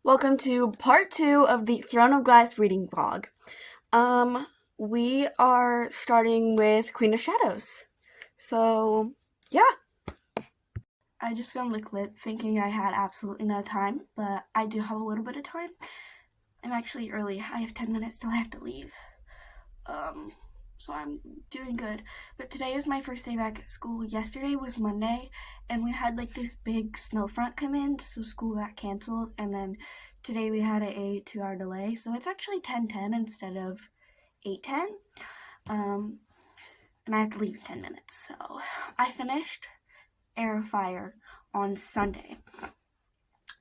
Welcome to part 2 of the Throne of Glass reading vlog. We are starting with Queen of Shadows. So, yeah. I just filmed a clip thinking I had absolutely no time, but I do have a little bit of time. I'm actually early. I have 10 minutes till I have to leave. So I'm doing good. But today is my first day back at school. Yesterday was Monday, and we had like this big snow front come in, so school got canceled, and then today we had a 2-hour delay, so it's actually 10:10 instead of 8:10. And I have to leave in 10 minutes. So I finished Air of Fire on Sunday.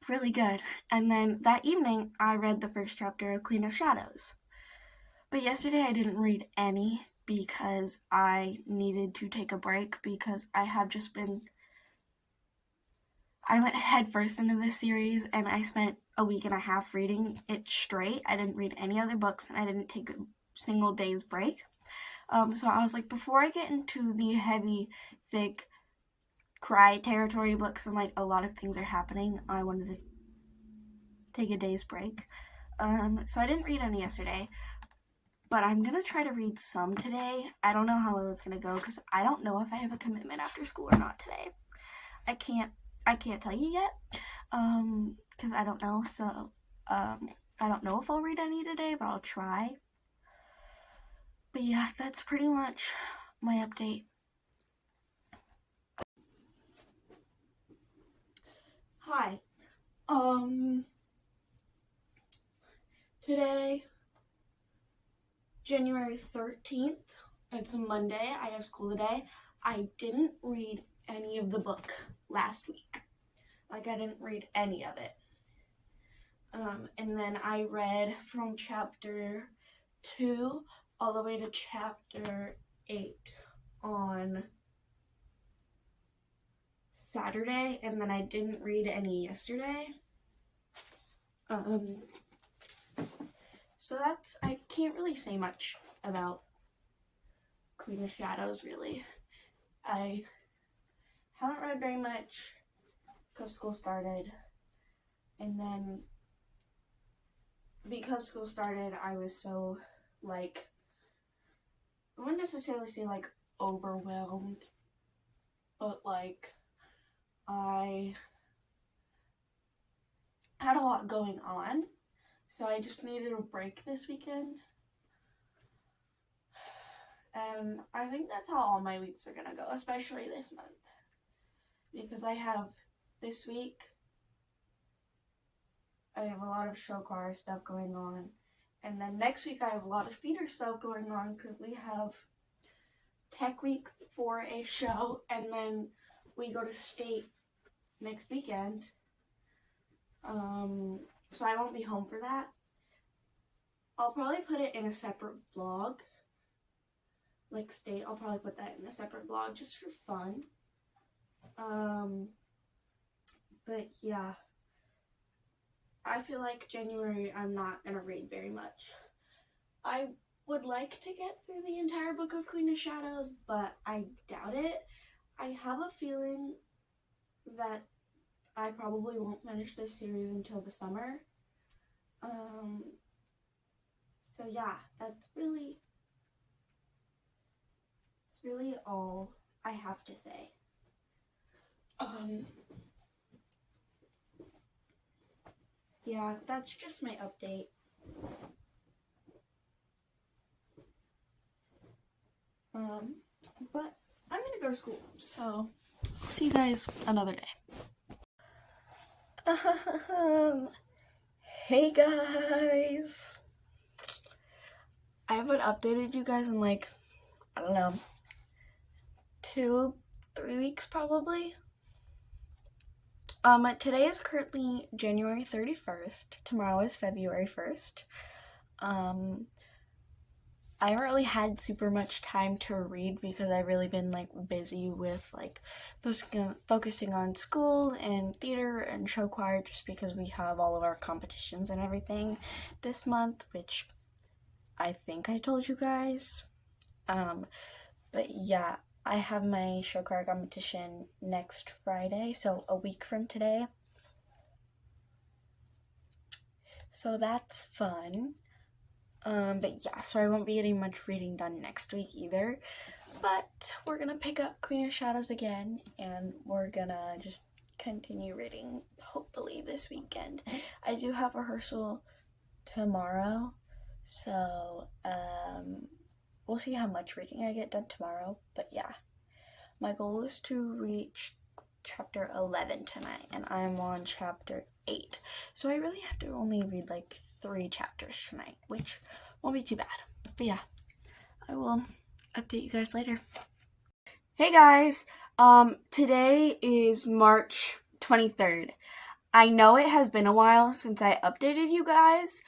Really good. And then that evening I read the first chapter of Queen of Shadows. But yesterday I didn't read any because I needed to take a break because I went headfirst into this series and I spent a week and a half reading it straight. I didn't read any other books and I didn't take a single day's break. So I was like, before I get into the heavy, thick, cry territory books and like a lot of things are happening, I wanted to take a day's break. So I didn't read any yesterday. But I'm going to try to read some today. I don't know how well it's going to go because I don't know if I have a commitment after school or not today. I can't tell you yet because I don't know. So I don't know if I'll read any today, but I'll try. But yeah, that's pretty much my update. Hi. Today, January 13th, it's a Monday. I have school today. I didn't read any of the book last week. Like, I didn't read any of it. And then I read from chapter 2 all the way to chapter 8 on Saturday, and then I didn't read any yesterday. So I can't really say much about Queen of Shadows, really. I haven't read very much because school started, and then because school started, I was so, like, I wouldn't necessarily say, like, overwhelmed, but, like, I had a lot going on, so I just needed a break this weekend. And I think that's how all my weeks are gonna go, especially this month. Because this week, I have a lot of show choir stuff going on. And then next week I have a lot of theater stuff going on because we have tech week for a show, and then we go to state next weekend. So I won't be home for that. I'll probably put it in a separate vlog. Like state, I'll probably put that in a separate vlog just for fun. But yeah. I feel like January I'm not going to read very much. I would like to get through the entire book of Queen of Shadows, but I doubt it. I have a feeling that I probably won't finish this series until the summer. So yeah, it's really all I have to say. Yeah, that's just my update. But I'm gonna go to school, so I'll see you guys another day. Hey guys! I haven't updated you guys in like, I don't know, 2-3 weeks probably. Today is currently January 31st. Tomorrow is February 1st. I haven't really had super much time to read because I've really been like busy with like focusing on school and theater and show choir just because we have all of our competitions and everything this month, which I think I told you guys. But yeah, I have my show choir competition next Friday, so a week from today. So that's fun. But yeah, so I won't be getting much reading done next week either. But we're gonna pick up Queen of Shadows again, and we're gonna just continue reading, hopefully, this weekend. I do have rehearsal tomorrow, so we'll see how much reading I get done tomorrow. But yeah, my goal is to reach chapter 11 tonight, and I'm on chapter 8. So I really have to only read like 3 chapters tonight, which won't be too bad. But yeah, I will update you guys later. Hey guys, today is March 23rd. I know it has been a while since I updated you guys,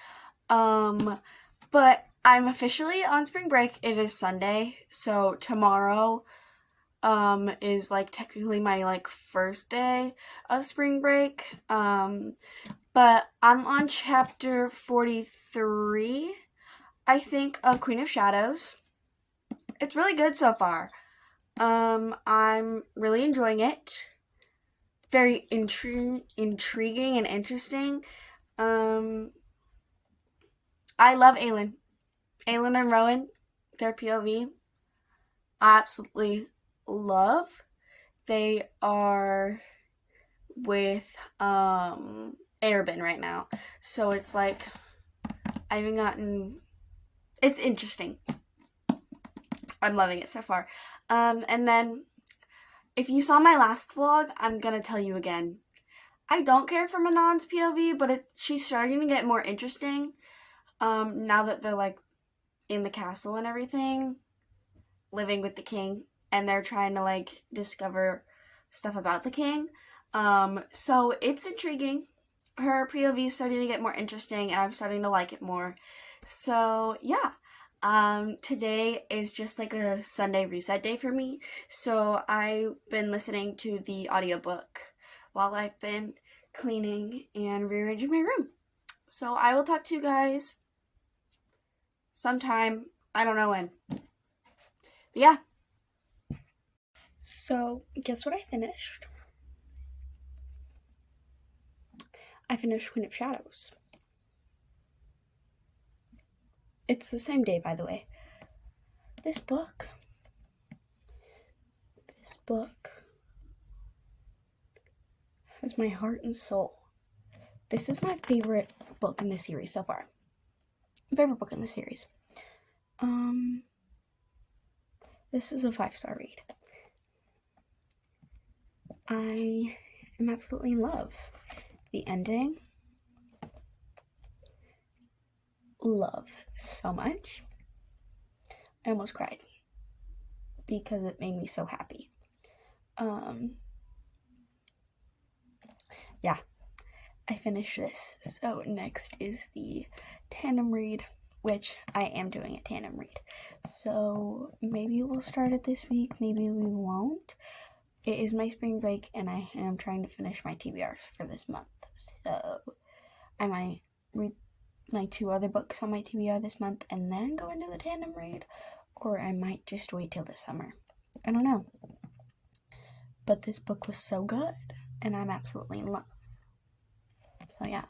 but I'm officially on spring break. It is Sunday, so tomorrow is like technically my like first day of spring break. But I'm on chapter 43, I think, of Queen of Shadows. It's really good so far. I'm really enjoying it. Very intriguing and interesting. I love Aelin and Rowan, their POV. I absolutely love. They are with Arabin right now, so it's like I haven't gotten. It's interesting. I'm loving it so far. And then if you saw my last vlog, I'm gonna tell you again. I don't care for Manon's POV, but she's starting to get more interesting. Now that they're like in the castle and everything, living with the king, and they're trying to like discover stuff about the king. So it's intriguing. Her POV is starting to get more interesting, and I'm starting to like it more. So yeah. Today is just like a Sunday reset day for me. So I've been listening to the audiobook while I've been cleaning and rearranging my room. So I will talk to you guys sometime. I don't know when. But yeah. So guess what I finished? I finished Queen of Shadows. It's the same day, by the way. This book has my heart and soul. This is my favorite book in the series so far. Favorite book in the series. This is a 5-star read. I am absolutely in love. The ending, love so much. I almost cried because it made me so happy. Yeah, I finished this. So next is the tandem read, which I am doing a tandem read. So maybe we'll start it this week, maybe we won't. It is my spring break, and I am trying to finish my TBRs for this month. So I might read my 2 other books on my TBR this month and then go into the tandem read, or I might just wait till the summer. I don't know. But this book was so good, and I'm absolutely in love. So yeah.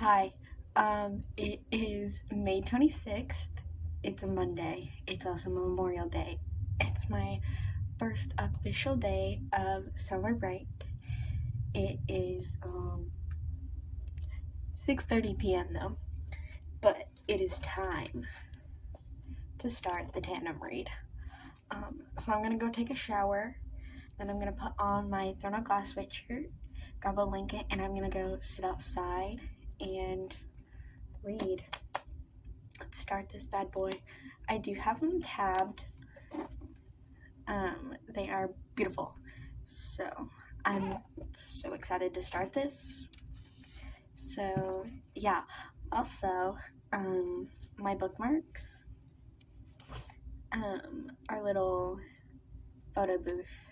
Hi, it is May 26th. It's a Monday. It's also Memorial Day. It's my first official day of summer break. It is 6:30 p.m. though, but it is time to start the tandem read. So I'm gonna go take a shower, then I'm gonna put on my Throne of Glass sweatshirt, grab a blanket, and I'm gonna go sit outside and read. Let's start this bad boy. I do have them tabbed. They are beautiful. So I'm so excited to start this. So yeah. Also, my bookmarks, our little photo booth,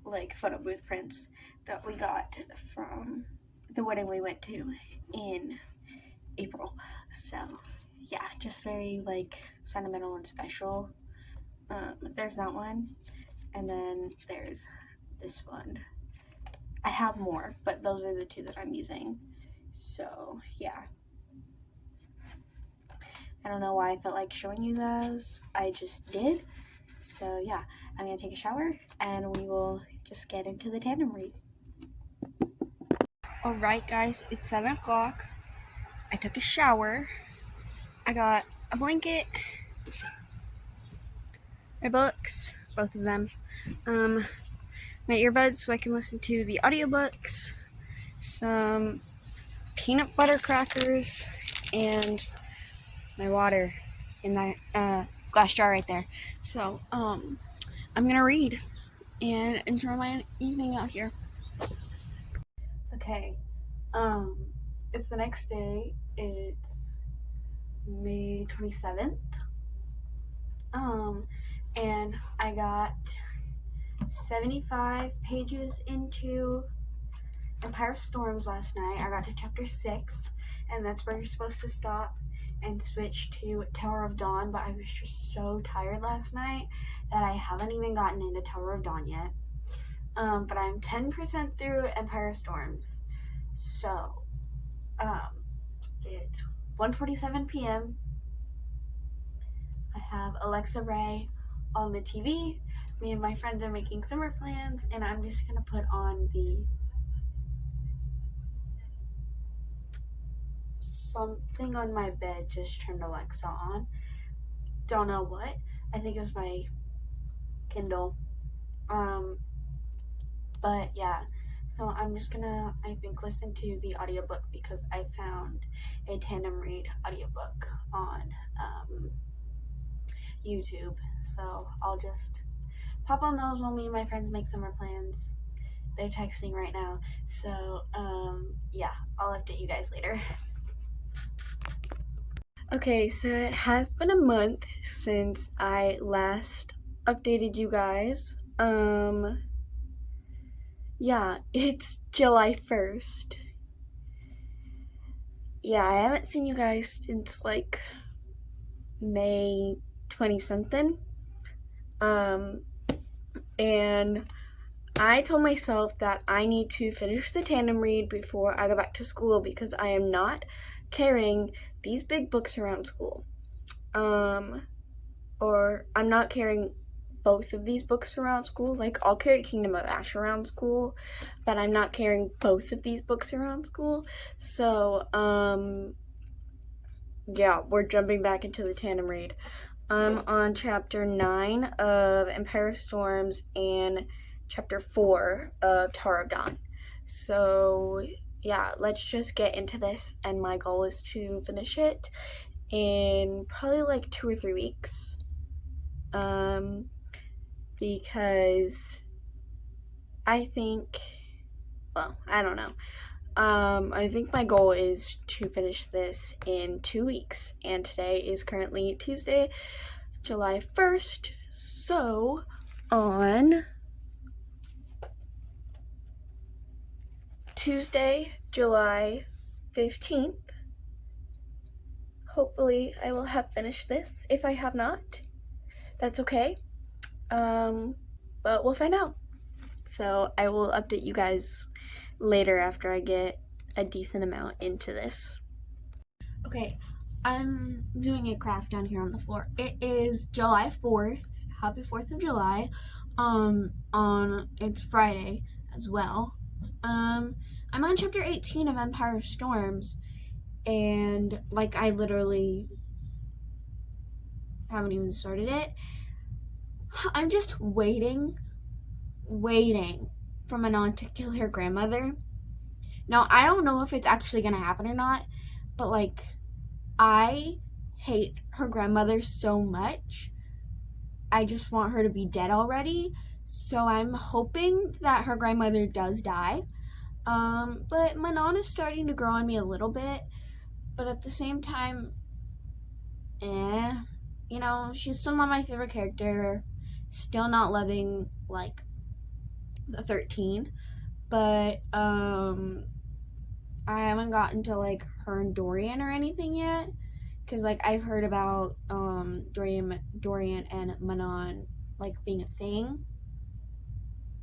like photo booth prints that we got from the wedding we went to in April. So yeah, just very like sentimental and special. There's that one, and then there's this one. I have more, but those are the two that I'm using. So yeah, I don't know why I felt like showing you those. I just did. So yeah, I'm gonna take a shower and we will just get into the tandem read. Alright guys, it's 7 o'clock. I took a shower. I got a blanket, my books, both of them, my earbuds so I can listen to the audiobooks, some peanut butter crackers, and my water in that glass jar right there. So I'm gonna read and enjoy my evening out here. Okay, it's the next day. It's May 27th. And I got 75 pages into Empire Storms last night. I got to chapter 6, and that's where you're supposed to stop and switch to Tower of Dawn, but I was just so tired last night that I haven't even gotten into Tower of Dawn yet. But I'm 10% through Empire Storms. So, it's 1:47 p.m. I have Alexa Ray on the TV. Me and my friends are making summer plans, and I'm just gonna put on the something on my bed just turned Alexa on. Don't know what. I think it was my Kindle. But yeah, so I'm just gonna, I think, listen to the audiobook because I found a tandem read audiobook on YouTube. So I'll just pop on those while me and my friends make summer plans. They're texting right now. So yeah, I'll update you guys later. Okay, so it has been a month since I last updated you guys. Yeah, it's July 1st. Yeah, I haven't seen you guys since like May 20 something. And I told myself that I need to finish the tandem read before I go back to school because I am not carrying these big books around school. Or I'm not carrying both of these books around school. Like, I'll carry Kingdom of Ash around school, but I'm not carrying both of these books around school. So, yeah, we're jumping back into the tandem read. I'm on chapter 9 of Empire Storms and chapter 4 of Tower of Dawn. So, yeah, let's just get into this, and my goal is to finish it in probably like 2 or 3 weeks. Because I think, well, I don't know. I think my goal is to finish this in 2 weeks, and today is currently Tuesday, July 1st, so on Tuesday, July 15th, hopefully I will have finished this. If I have not, that's okay, but we'll find out. So I will update you guys later after I get a decent amount into this. Okay, I'm doing a craft down here on the floor. It is July 4th. Happy 4th of July. It's Friday as well. I'm on chapter 18 of Empire of Storms, and like I literally haven't even started it. I'm just waiting for Manon to kill her grandmother. Now, I don't know if it's actually gonna happen or not, but like, I hate her grandmother so much. I just want her to be dead already. So I'm hoping that her grandmother does die. But Manon is starting to grow on me a little bit, but at the same time, you know, she's still not my favorite character. Still not loving like the 13, but I haven't gotten to like her and Dorian or anything yet, because like I've heard about Dorian and Manon like being a thing.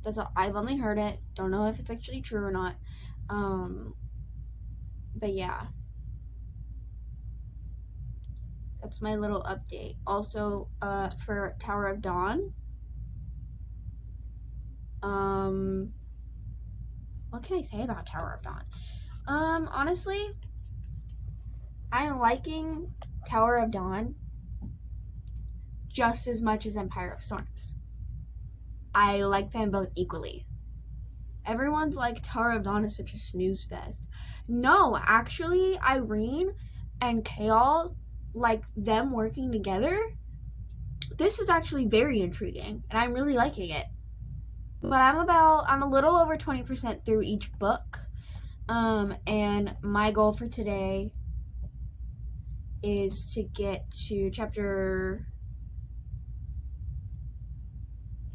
That's all, I've only heard it. Don't know if it's actually true or not. But yeah, that's my little update. Also, for Tower of Dawn, what can I say about Tower of Dawn? Honestly, I'm liking Tower of Dawn just as much as Empire of Storms. I like them both equally. Everyone's like, Tower of Dawn is such a snooze fest. No, actually, Irene and Kaol, like them working together, this is actually very intriguing, and I'm really liking it. But I'm a little over 20% through each book. And my goal for today is to get to chapter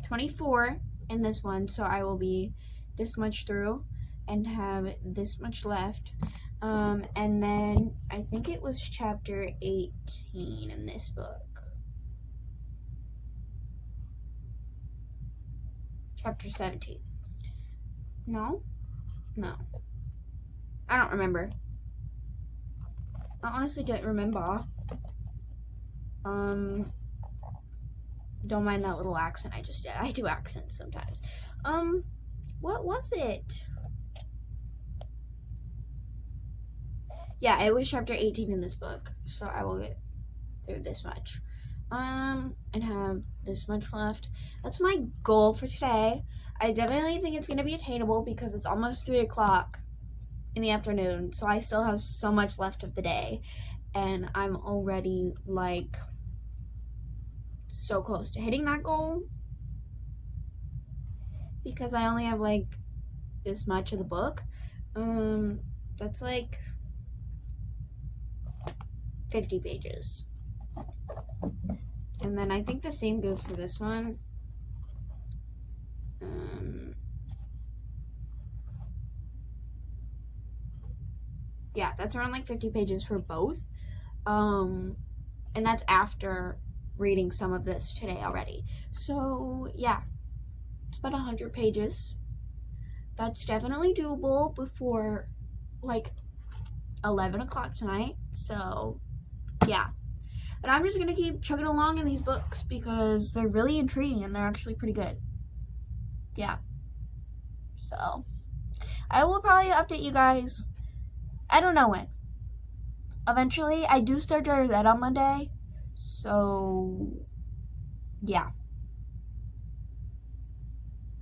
24 in this one, so I will be this much through and have this much left. And then I think it was chapter 18 in this book. Chapter 17. No? No. I don't remember. I honestly don't remember. Don't mind that little accent I just did. I do accents sometimes. What was it? Yeah, it was chapter 18 in this book, so I will get through this much. And have this much left. That's my goal for today. I definitely think it's gonna be attainable because it's almost 3 o'clock in the afternoon, so I still have so much left of the day, and I'm already like so close to hitting that goal because I only have like this much of the book. That's like 50 pages. And then I think the same goes for this one. Yeah, that's around like 50 pages for both. And that's after reading some of this today already. So yeah, it's about 100 pages. That's definitely doable before like 11 o'clock tonight. So yeah. But I'm just gonna keep chugging along in these books because they're really intriguing and they're actually pretty good. Yeah. So I will probably update you guys. I don't know when. Eventually, I do start Driver's Ed on Monday. So yeah.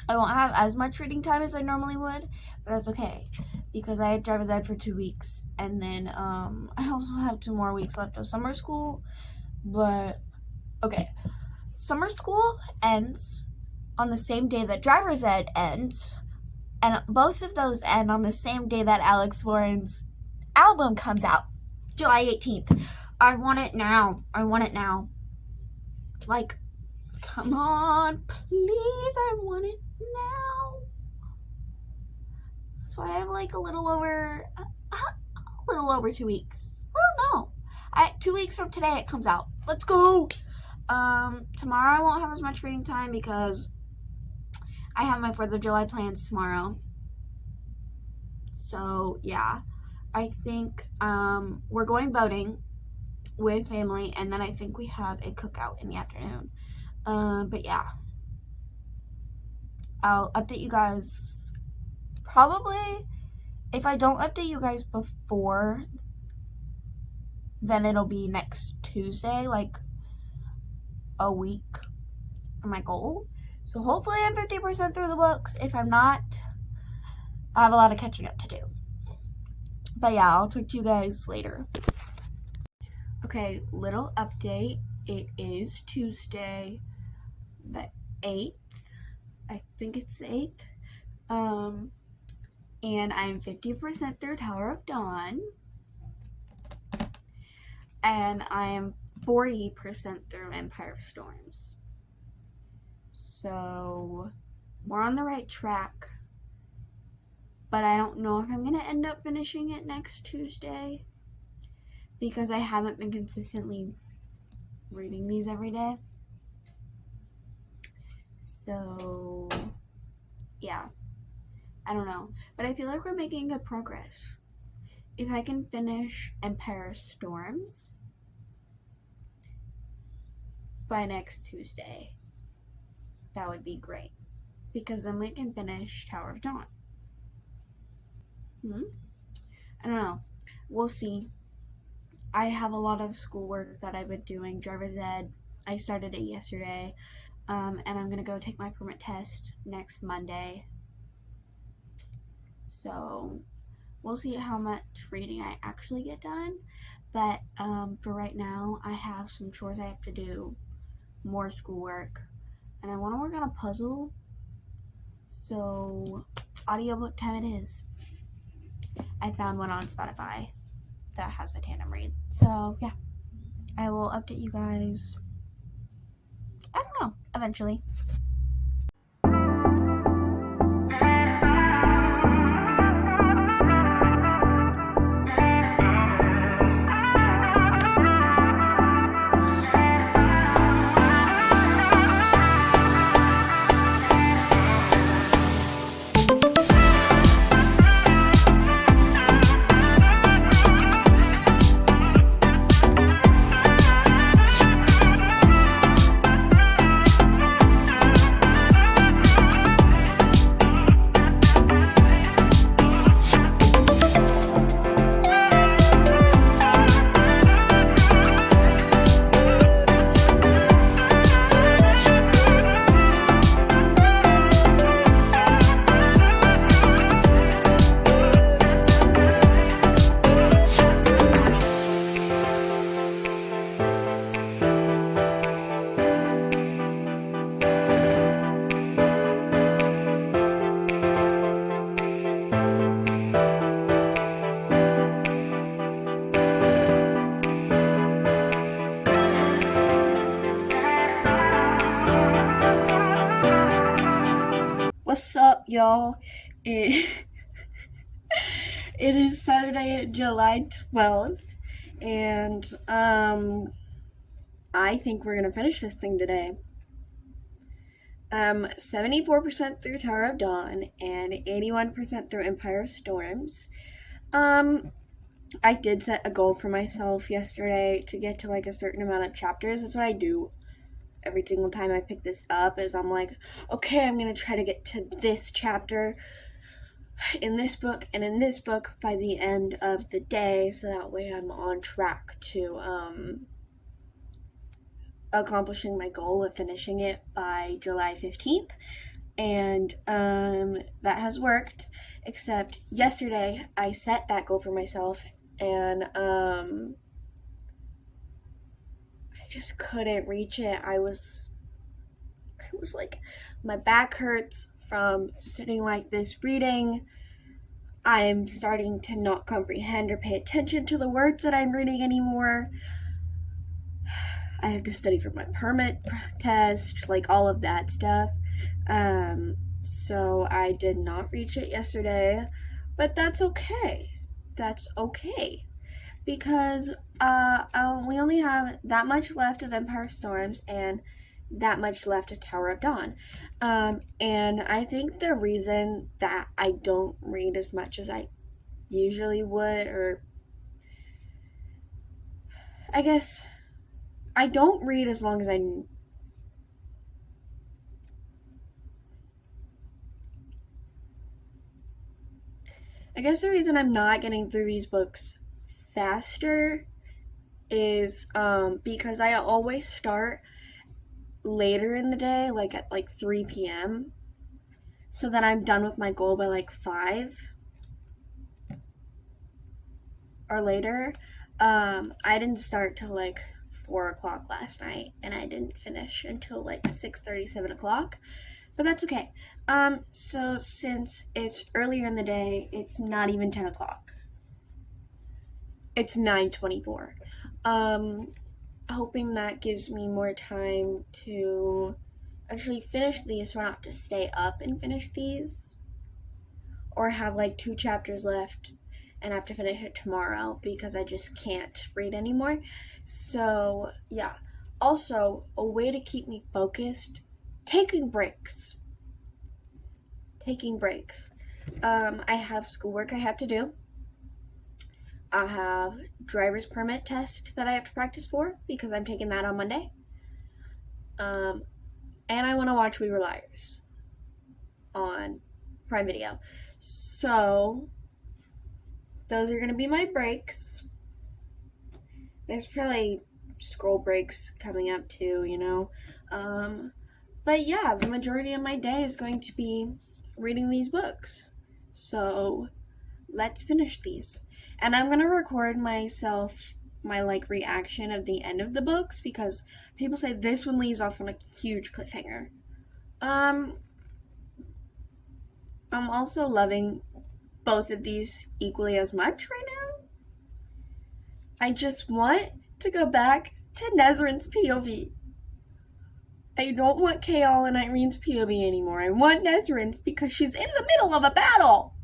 I won't have as much reading time as I normally would, but that's okay because I have Driver's Ed for 2 weeks, and then I also have 2 more weeks left of summer school. But okay, summer school ends on the same day that Driver's Ed ends, and both of those end on the same day that Alex Warren's album comes out, July 18th. I want it now. I want it now. Like, come on, please, I want it now. So I have like a little over 2 weeks. Oh no, 2 weeks from today it comes out. Let's go. Tomorrow I won't have as much reading time because I have my 4th of July plans tomorrow. So yeah, I think we're going boating with family, and then I think we have a cookout in the afternoon. But yeah, I'll update you guys probably. If I don't update you guys before, then it'll be next Tuesday, like a week for my goal. So hopefully I'm 50% through the books. If I'm not, I have a lot of catching up to do. But yeah, I'll talk to you guys later. Okay, little update. It is Tuesday the 8th. I think it's the 8th. and I'm 50% through Tower of Dawn, and I am 40% through Empire of Storms. So we're on the right track, but I don't know if I'm going to end up finishing it next Tuesday because I haven't been consistently reading these every day. So yeah, I don't know, but I feel like we're making good progress. If I can finish Empire of Storms by next Tuesday, that would be great, because then we can finish Tower of Dawn. I don't know. We'll see. I have a lot of schoolwork that I've been doing. Driver's ed. I started it yesterday, and I'm gonna go take my permit test next Monday. So we'll see how much reading I actually get done. But for right now, I have some chores I have to do, more schoolwork, and I want to work on a puzzle. So audiobook time it is. I found one on Spotify that has a tandem read. So yeah, I will update you guys, I don't know, eventually. What's up, y'all? It is Saturday, July 12th, and I think we're gonna finish this thing today. 74% through Tower of Dawn and 81% through Empire of Storms. I did set a goal for myself yesterday to get to like a certain amount of chapters. That's what I do every single time I pick this up, is I'm like, okay, I'm gonna try to get to this chapter in this book and in this book by the end of the day, so that way I'm on track to accomplishing my goal of finishing it by July 15th. And that has worked, except yesterday I set that goal for myself, and I just couldn't reach it. I was like, my back hurts from sitting like this reading. I'm starting to not comprehend or pay attention to the words that I'm reading anymore. I have to study for my permit test, like all of that stuff. So I did not reach it yesterday, but that's okay. That's okay. Because we only have that much left of Empire Storms and that much left of Tower of Dawn. And I think the reason that I don't read as much as I usually would, or I guess I don't read as long as I guess the reason I'm not getting through these books faster is because I always start later in the day, like at like 3 p.m., so that I'm done with my goal by like 5 or later. I didn't start till like 4 o'clock last night, and I didn't finish until like 6:30, 7 o'clock. but that's okay. So since it's earlier in the day, it's not even 10 o'clock. It's 9:24. Hoping that gives me more time to actually finish these so I don't have to stay up and finish these. Or have like 2 chapters left and I have to finish it tomorrow because I just can't read anymore. So, yeah. Also, a way to keep me focused, taking breaks. I have schoolwork I have to do. I have driver's permit test that I have to practice for because I'm taking that on Monday. And I want to watch We Were Liars on Prime Video. So, those are going to be my breaks. There's probably scroll breaks coming up too, you know. But yeah, the majority of my day is going to be reading these books. So let's finish these. And I'm going to record myself my reaction of the end of the books because people say this one leaves off on a huge cliffhanger. I'm also loving both of these equally as much right now. I just want to go back to Nesrin's POV. I don't want Kale and Irene's POV anymore. I want Nesrin's because she's in the middle of a battle.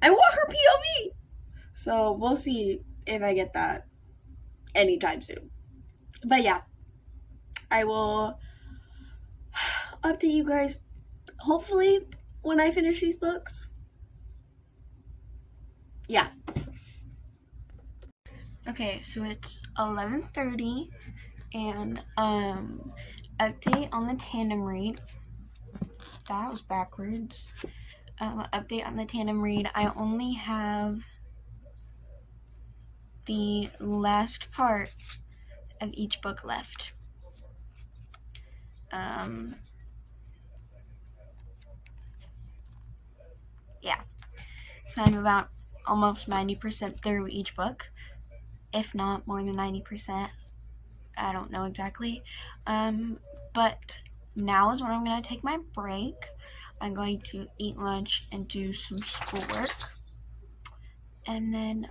I want her POV. So we'll see if I get that anytime soon. But yeah, I will update you guys hopefully when I finish these books. Yeah. Okay, so it's 11:30 and update on the tandem read. That was backwards. Update on the tandem read. I only have the last part of each book left. Yeah. So I'm about almost 90% through each book, if not more than 90%. I don't know exactly. But now is when I'm going to take my break. I'm going to eat lunch and do some schoolwork. And then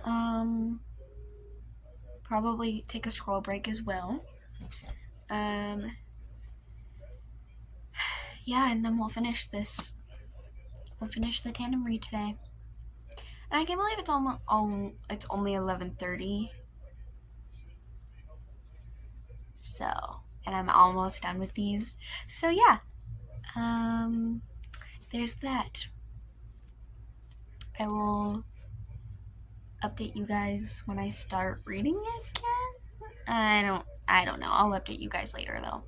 probably take a scroll break as well. Yeah, and then we'll finish this. We'll finish the tandem read today. And I can't believe it's only 11:30. So, and I'm almost done with these. So yeah, there's that. I will update you guys when I start reading it again. I don't know. I'll update you guys later though.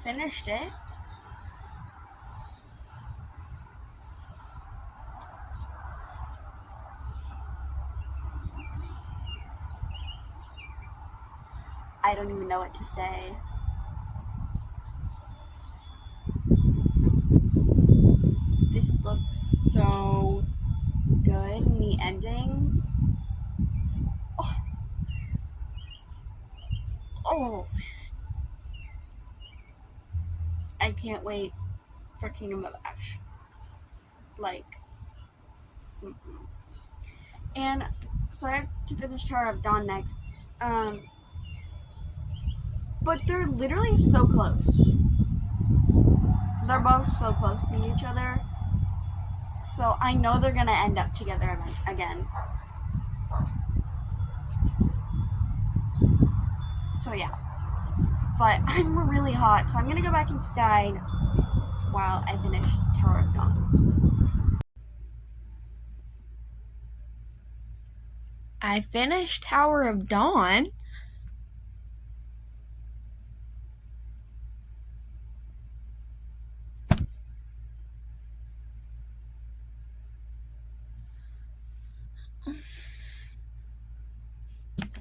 finished it. I don't even know what to say. This looks so good in the ending. Oh. I can't wait for Kingdom of Ash. Like, and so I have to finish Tower of Dawn next. But they're literally so close. They're both so close to each other. So I know they're gonna end up together again. So yeah. But I'm really hot, so I'm gonna go back inside while I finish Tower of Dawn. I finished Tower of Dawn.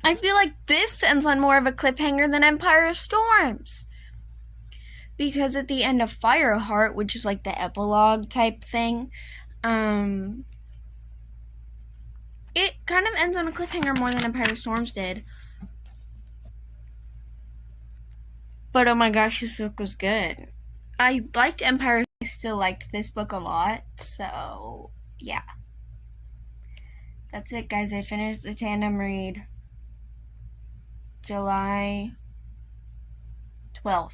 I feel like this ends on more of a cliffhanger than Empire Storms. Because at the end of Fireheart, which is like the epilogue type thing, it kind of ends on a cliffhanger more than Empire Storms did. But oh my gosh, this book was good. I liked Empire. I still liked this book a lot. So, yeah. That's it, guys. I finished the tandem read July 12th.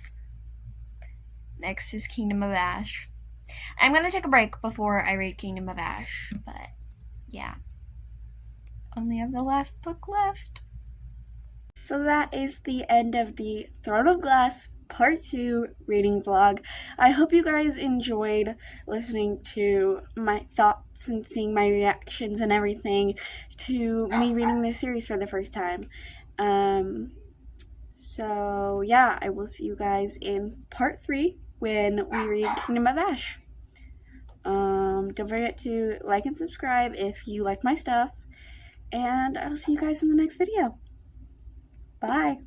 Next is Kingdom of Ash. I'm going to take a break before I read Kingdom of Ash. But, yeah. Only have the last book left. So that is the end of the Throne of Glass Part 2 reading vlog. I hope you guys enjoyed listening to my thoughts and seeing my reactions and everything to me reading this series for the first time. So yeah, I will see you guys in Part 3 when we read Kingdom of Ash. Don't forget to like and subscribe if you like my stuff. And I'll see you guys in the next video. Bye.